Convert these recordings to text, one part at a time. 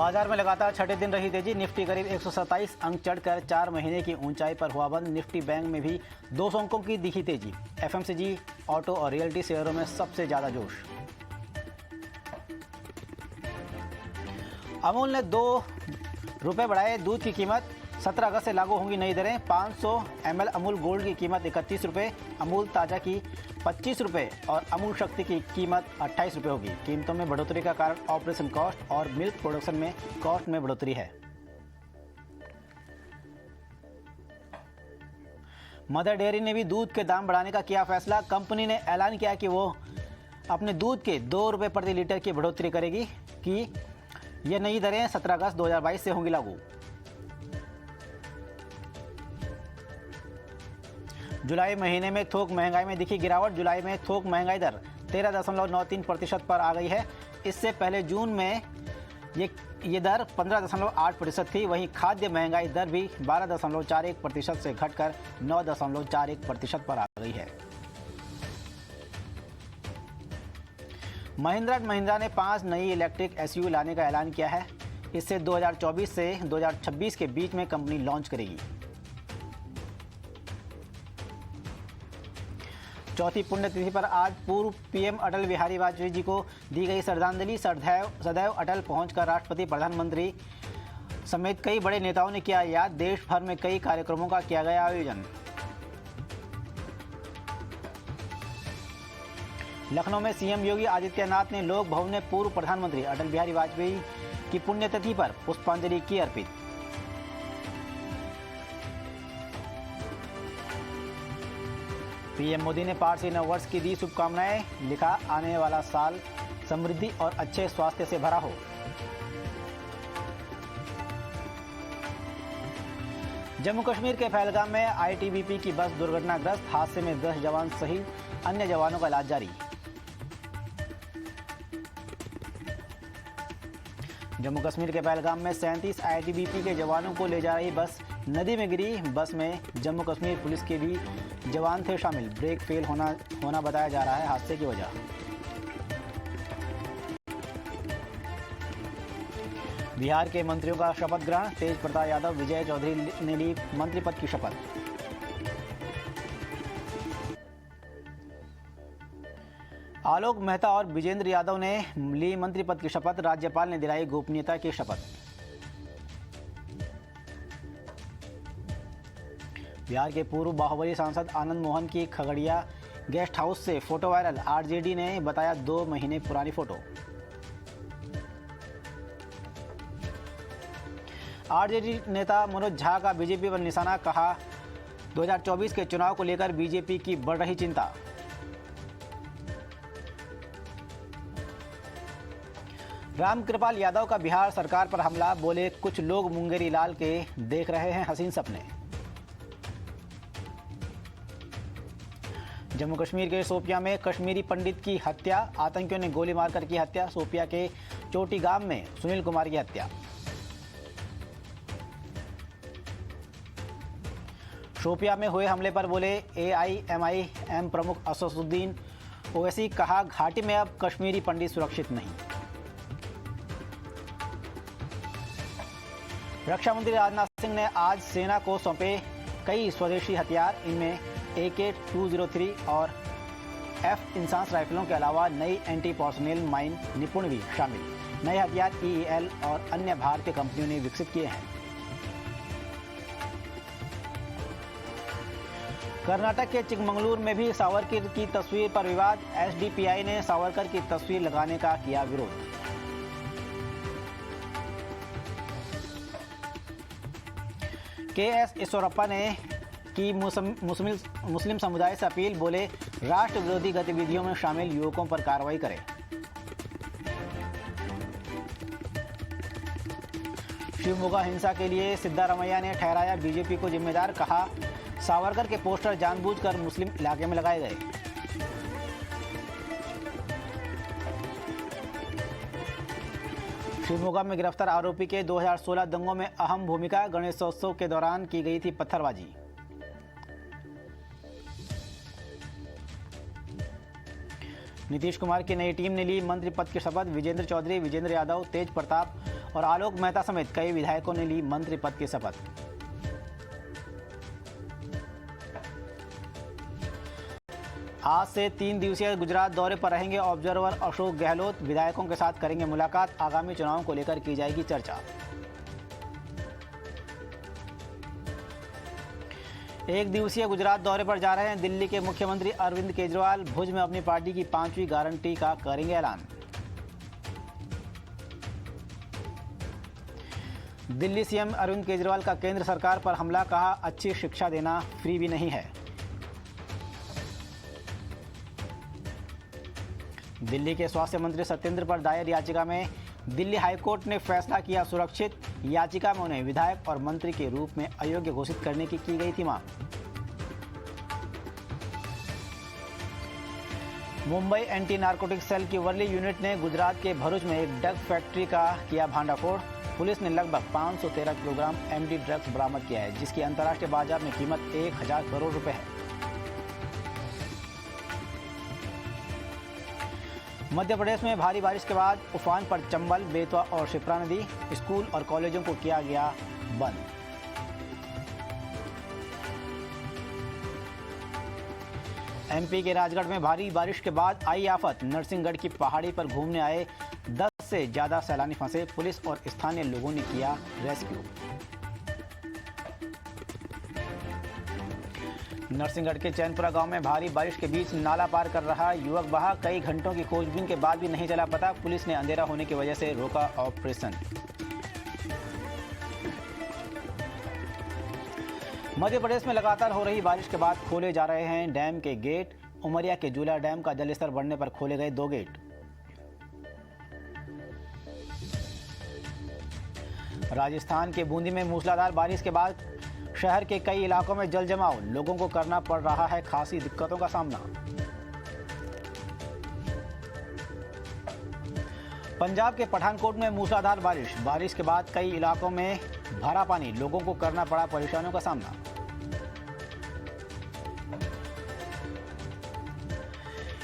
बाजार में लगातार छठे दिन रही तेजी। निफ्टी करीब 127 अंक चढ़कर 4 महीने की ऊंचाई पर हुआ बंद। निफ्टी बैंक में भी 200 अंकों की दिखी तेजी। एफएमसीजी, ऑटो और रियल्टी शेयरों में सबसे ज्यादा जोश। अमूल ने 2 रुपये बढ़ाए दूध की कीमत। 17 अगस्त से लागू होंगी नई दरें। 500 ml अमूल गोल्ड की कीमत 31 रुपये, अमूल ताज़ा की 25 रुपये और अमूल शक्ति की कीमत 28 रुपये होगी। कीमतों में बढ़ोतरी का कारण ऑपरेशन कॉस्ट और मिल्क प्रोडक्शन में कॉस्ट में बढ़ोतरी है। मदर डेयरी ने भी दूध के दाम बढ़ाने का किया फैसला। कंपनी ने ऐलान किया कि वो अपने दूध के 2 रुपये प्रति लीटर की बढ़ोतरी करेगी। कि ये नई दरें 17 अगस्त 2022 से होंगी लागू। जुलाई महीने में थोक महंगाई में दिखी गिरावट। जुलाई में थोक महंगाई दर 13.93% पर आ गई है। इससे पहले जून में ये दर 15.8% थी। वहीं खाद्य महंगाई दर भी 12.41% से घटकर 9.41% पर आ गई है। महिंद्रा एंड महिंद्रा ने 5 नई इलेक्ट्रिक एसयूवी लाने का ऐलान किया है। इससे 2024 से 2026 के बीच में कंपनी लॉन्च करेगी। चौथी पुण्यतिथि पर आज पूर्व पीएम अटल बिहारी वाजपेयी जी को दी गई श्रद्धांजलि। सदैव अटल पहुंचकर राष्ट्रपति, प्रधानमंत्री समेत कई बड़े नेताओं ने किया याद। देश भर में कई कार्यक्रमों का किया गया आयोजन। लखनऊ में सीएम योगी आदित्यनाथ ने लोक भवन में पूर्व प्रधानमंत्री अटल बिहारी वाजपेयी की पुण्यतिथि पर पुष्पांजलि की अर्पित। पीएम मोदी ने पारसी नव वर्ष की दी शुभकामनाएं। लिखा, आने वाला साल समृद्धि और अच्छे स्वास्थ्य से भरा हो। जम्मू कश्मीर के पहलगाम में आईटीबीपी की बस दुर्घटनाग्रस्त। हादसे में 10 जवान सहित अन्य जवानों का इलाज जारी। जम्मू कश्मीर के पहलगाम में 37 आईटीबीपी के जवानों को ले जा रही बस नदी में गिरी। बस में जम्मू कश्मीर पुलिस के भी जवान थे शामिल। ब्रेक फेल होना बताया जा रहा है हादसे की वजह। बिहार के मंत्रियों का शपथ ग्रहण। तेज प्रताप यादव, विजय चौधरी ने ली मंत्री पद की शपथ। आलोक मेहता और विजेंद्र यादव ने ली मंत्री पद की शपथ। राज्यपाल ने दिलाई गोपनीयता की शपथ। बिहार के पूर्व बाहुबली सांसद आनंद मोहन की खगड़िया गेस्ट हाउस से फोटो वायरल। आरजेडी ने बताया 2 महीने पुरानी फोटो। आरजेडी नेता मनोज झा का बीजेपी पर निशाना। कहा, 2024 के चुनाव को लेकर बीजेपी की बढ़ रही चिंता। रामकृपाल यादव का बिहार सरकार पर हमला। बोले, कुछ लोग मुंगेरी लाल के देख रहे हैं हसीन सपने। जम्मू कश्मीर के शोपियां में कश्मीरी पंडित की हत्या। आतंकियों ने गोली मारकर की हत्या। शोपियां के चोटी गांव में सुनील कुमार की हत्या। शोपियां में हुए हमले पर बोले एआईएमआईएम प्रमुख असदुद्दीन ओवैसी। कहा, घाटी में अब कश्मीरी पंडित सुरक्षित नहीं। रक्षा मंत्री राजनाथ सिंह ने आज सेना को सौंपे कई स्वदेशी हथियार। इनमें AK-203 और F-इंसास राइफलों के अलावा नई एंटी पर्सोनेल माइन निपुण भी शामिल। नए हथियार EEL और अन्य भारतीय कंपनियों ने विकसित किए हैं। कर्नाटक के चिकमंगलुरु में भी सावरकर की तस्वीर पर विवाद। SDPI ने सावरकर की तस्वीर लगाने का किया विरोध। KS ईश्वरप्पा ने की मुस्लिम समुदाय से अपील। बोले, राष्ट्र विरोधी गतिविधियों में शामिल युवकों पर कार्रवाई करें। शिवमोगा हिंसा के लिए सिद्धारमैया ने ठहराया बीजेपी को जिम्मेदार। कहा, सावरकर के पोस्टर जानबूझकर मुस्लिम इलाके में लगाए गए। शिवमोगा में गिरफ्तार आरोपी के 2016 दंगों में अहम भूमिका। गणेशोत्सव के दौरान की गई थी पत्थरबाजी। नीतीश कुमार की नई टीम ने ली मंत्री पद की शपथ। विजेंद्र चौधरी, विजेंद्र यादव, तेज प्रताप और आलोक मेहता समेत कई विधायकों ने ली मंत्री पद की शपथ। आज से 3 दिवसीय गुजरात दौरे पर रहेंगे ऑब्जर्वर अशोक गहलोत। विधायकों के साथ करेंगे मुलाकात। आगामी चुनाव को लेकर की जाएगी चर्चा। एक दिवसीय गुजरात दौरे पर जा रहे हैं दिल्ली के मुख्यमंत्री अरविंद केजरीवाल। भुज में अपनी पार्टी की 5वीं गारंटी का करेंगे ऐलान। दिल्ली सीएम अरविंद केजरीवाल का केंद्र सरकार पर हमला। कहा, अच्छी शिक्षा देना फ्री भी नहीं है। दिल्ली के स्वास्थ्य मंत्री सत्येंद्र पर दायर याचिका में दिल्ली हाईकोर्ट ने फैसला किया सुरक्षित। याचिका में उन्हें विधायक और मंत्री के रूप में अयोग्य घोषित करने की गई थी मांग। मुंबई एंटी नारकोटिक्स सेल की वर्ली यूनिट ने गुजरात के भरूच में एक ड्रग फैक्ट्री का किया भांडाफोड़। पुलिस ने लगभग 513 किलोग्राम एमडी ड्रग्स बरामद किया है, जिसकी अंतर्राष्ट्रीय बाजार में कीमत 1000 करोड़ रुपए है। मध्य प्रदेश में भारी बारिश के बाद उफान पर चंबल, बेतवा और शिप्रा नदी। स्कूल और कॉलेजों को किया गया बंद। एमपी के राजगढ़ में भारी बारिश के बाद आई आफत। नरसिंहगढ़ की पहाड़ी पर घूमने आए 10 से ज्यादा सैलानी फंसे। पुलिस और स्थानीय लोगों ने किया रेस्क्यू। नरसिंहगढ़ के चैनपुरा गांव में भारी बारिश के बीच नाला पार कर रहा युवक बहा। कई घंटों की खोजबीन के बाद भी नहीं चला पता। पुलिस ने अंधेरा होने की वजह से रोका ऑपरेशन। मध्य प्रदेश में लगातार हो रही बारिश के बाद खोले जा रहे हैं डैम के गेट। उमरिया के जूला डैम का जलस्तर बढ़ने पर खोले गए 2 गेट। राजस्थान के बूंदी में मूसलाधार बारिश के बाद शहर के कई इलाकों में जल जमाव। लोगों को करना पड़ रहा है खासी दिक्कतों का सामना। पंजाब के पठानकोट में मूसलाधार बारिश के बाद कई इलाकों में भरा पानी। लोगों को करना पड़ा परेशानियों का सामना।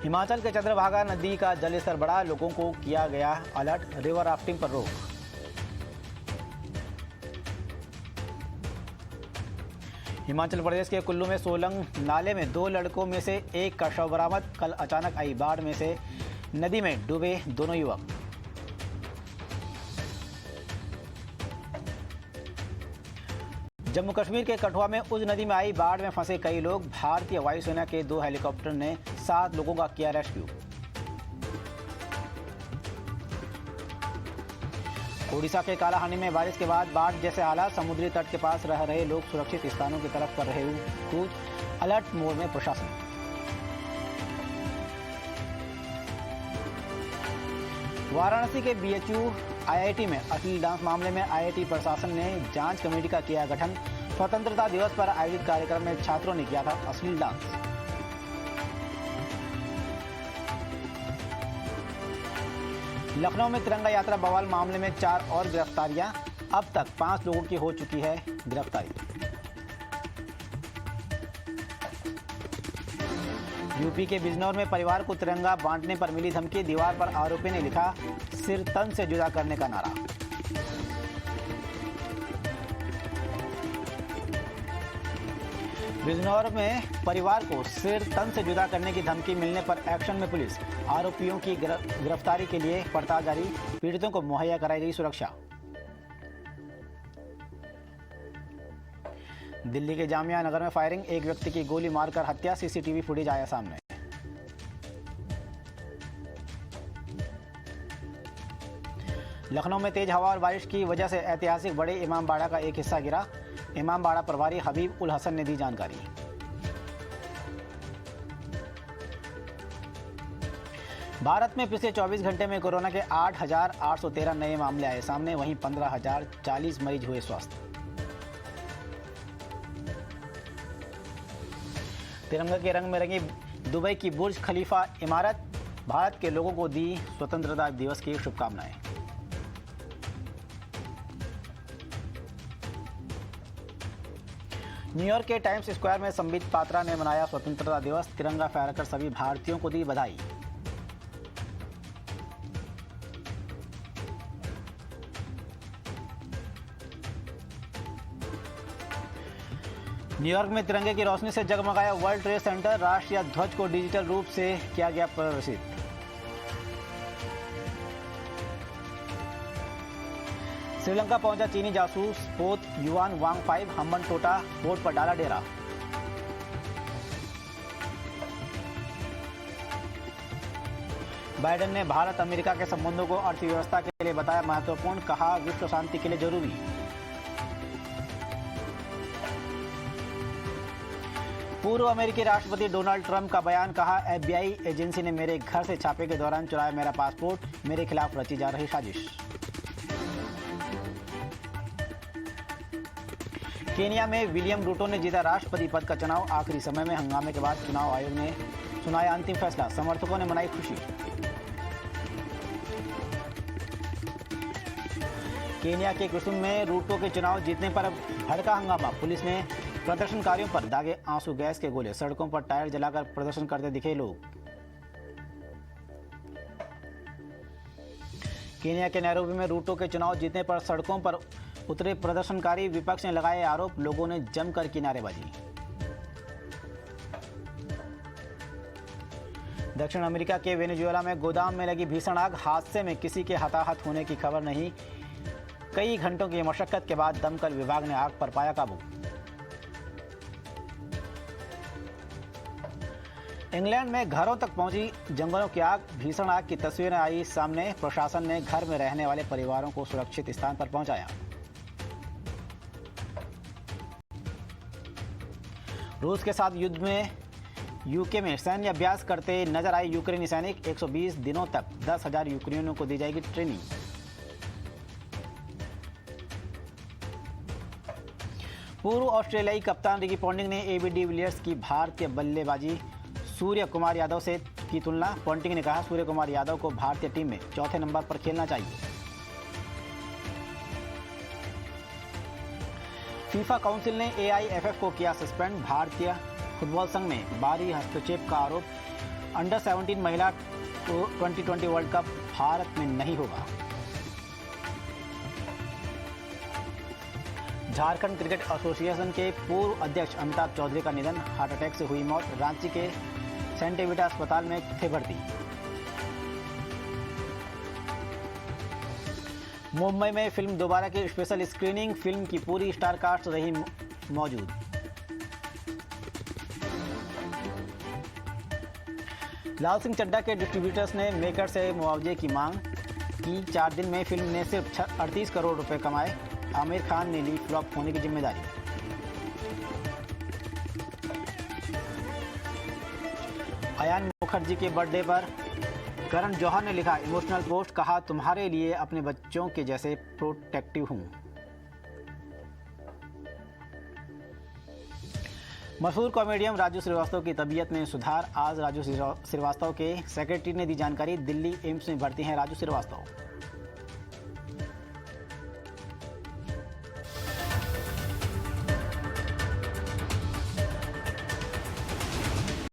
हिमाचल के चंद्रभागा नदी का जलस्तर बढ़ा। लोगों को किया गया अलर्ट। रिवर राफ्टिंग पर रोक। हिमाचल प्रदेश के कुल्लू में सोलंग नाले में 2 लड़कों में से एक का शव बरामद। कल अचानक आई बाढ़ में से नदी में डूबे दोनों युवक। जम्मू कश्मीर के कठुआ में उज नदी में आई बाढ़ में फंसे कई लोग। भारतीय वायुसेना के 2 हेलीकॉप्टर ने 7 लोगों का किया रेस्क्यू। ओडिशा के कालाहांडी में बारिश के बाद बाढ़ जैसे हालात। समुद्री तट के पास रह रहे लोग सुरक्षित स्थानों की तरफ कर रहे कूच। अलर्ट मोड में प्रशासन। वाराणसी के बीएचयू आईआईटी में अश्लील डांस मामले में आईआईटी प्रशासन ने जांच कमेटी का किया गठन। स्वतंत्रता दिवस पर आयोजित कार्यक्रम में छात्रों ने किया था अश्लील डांस। लखनऊ में तिरंगा यात्रा बवाल मामले में 4 और गिरफ्तारियां। अब तक 5 लोगों की हो चुकी है गिरफ्तारी। यूपी के बिजनौर में परिवार को तिरंगा बांटने पर मिली धमकी। दीवार पर आरोपी ने लिखा, सिर तन से जुदा करने का नारा। बिजनौर में परिवार को सिर तन से जुदा करने की धमकी मिलने पर एक्शन में पुलिस। आरोपियों की गिरफ्तारी के लिए पड़ताल जारी। पीड़ितों को मुहैया कराई गई सुरक्षा। दिल्ली के जामिया नगर में फायरिंग। एक व्यक्ति की गोली मारकर हत्या। सीसीटीवी फुटेज आया सामने। लखनऊ में तेज हवा और बारिश की वजह से ऐतिहासिक बड़े इमामबाड़ा का एक हिस्सा गिरा। इमामबाड़ा प्रभारी हबीब उल हसन ने दी जानकारी। भारत में पिछले 24 घंटे में कोरोना के 8,813 नए मामले आए सामने। वहीं 15,040 मरीज हुए स्वस्थ। तिरंगा के रंग में रंगी दुबई की बुर्ज खलीफा इमारत। भारत के लोगों को दी स्वतंत्रता दिवस की शुभकामनाएं। न्यूयॉर्क के टाइम्स स्क्वायर में संबित पात्रा ने मनाया स्वतंत्रता दिवस। तिरंगा फहराकर सभी भारतीयों को दी बधाई। न्यूयॉर्क में तिरंगे की रोशनी से जगमगाया वर्ल्ड ट्रेड सेंटर, राष्ट्रीय ध्वज को डिजिटल रूप से किया गया प्रदर्शित। श्रीलंका पहुंचा चीनी जासूस पोत युआन वांग 5, हम्बनटोटा पोर्ट पर डाला डेरा। बाइडेन ने भारत अमेरिका के संबंधों को अर्थव्यवस्था के लिए बताया महत्वपूर्ण, कहा विश्व शांति के लिए जरूरी। पूर्व अमेरिकी राष्ट्रपति डोनाल्ड ट्रंप का बयान, कहा एफबीआई एजेंसी ने मेरे घर से छापे के दौरान चुराया मेरा पासपोर्ट, मेरे खिलाफ रची जा रही साजिश। केनिया में विलियम रूटो ने जीता राष्ट्रपति पद का चुनाव, आखिरी समय में हंगामे के बाद चुनाव आयोग ने सुनाया अंतिम फैसला, समर्थकों ने मनाई खुशी। केनिया के कुसुम में रूटो के चुनाव जीतने पर भड़का हंगामा, पुलिस ने प्रदर्शनकारियों पर दागे आंसू गैस के गोले, सड़कों पर टायर जलाकर प्रदर्शन करते दिखे लोग। केनिया के नैरोबी में रूटो के चुनाव जीतने पर सड़कों पर उतरे प्रदर्शनकारी, विपक्ष ने लगाए आरोप, लोगों ने जमकर की नारेबाजी। दक्षिण अमेरिका के वेनेजुएला में गोदाम में लगी भीषण आग, हादसे में किसी के हताहत होने की खबर नहीं, कई घंटों की मशक्कत के बाद दमकल विभाग ने आग पर पाया काबू। इंग्लैंड में घरों तक पहुंची जंगलों की आग, भीषण आग की तस्वीरें आई सामने, प्रशासन ने घर में रहने वाले परिवारों को सुरक्षित स्थान पर पहुंचाया। रूस के साथ युद्ध में यूके में सैन्य अभ्यास करते नजर आए यूक्रेनी सैनिक, 120 दिनों तक 10,000 यूक्रेनियों को दी जाएगी ट्रेनिंग। पूर्व ऑस्ट्रेलियाई कप्तान रिकी पॉन्टिंग ने एबी डिविलियर्स की भारतीय बल्लेबाजी सूर्य कुमार यादव से की तुलना, पॉन्टिंग ने कहा सूर्य कुमार यादव को भारतीय टीम में चौथे नंबर पर खेलना चाहिए। फीफा काउंसिल ने एआईएफएफ को किया सस्पेंड, भारतीय फुटबॉल संघ में बाहरी हस्तक्षेप का आरोप, अंडर 17 महिला 2020 वर्ल्ड कप भारत में नहीं होगा। झारखंड क्रिकेट एसोसिएशन के पूर्व अध्यक्ष अमिताभ चौधरी का निधन, हार्ट अटैक से हुई मौत, रांची के सेंटेविटा अस्पताल में थे भर्ती। मुंबई में फिल्म दोबारा की स्पेशल स्क्रीनिंग, फिल्म की पूरी स्टार कास्ट रही मौजूद। लाल सिंह चड्ढा के डिस्ट्रीब्यूटर्स ने मेकर से मुआवजे की मांग की, 4 दिन में फिल्म ने सिर्फ 38 करोड़ रुपए कमाए, आमिर खान ने ली फ्लॉप होने की जिम्मेदारी। अयान मुखर्जी के बर्थडे पर करण जौहर ने लिखा इमोशनल पोस्ट, कहा तुम्हारे लिए अपने बच्चों के जैसे प्रोटेक्टिव हूं। मशहूर कॉमेडियन राजू श्रीवास्तव की तबीयत में सुधार, आज राजू श्रीवास्तव के सेक्रेटरी ने दी जानकारी, दिल्ली एम्स में भर्ती हैं राजू श्रीवास्तव।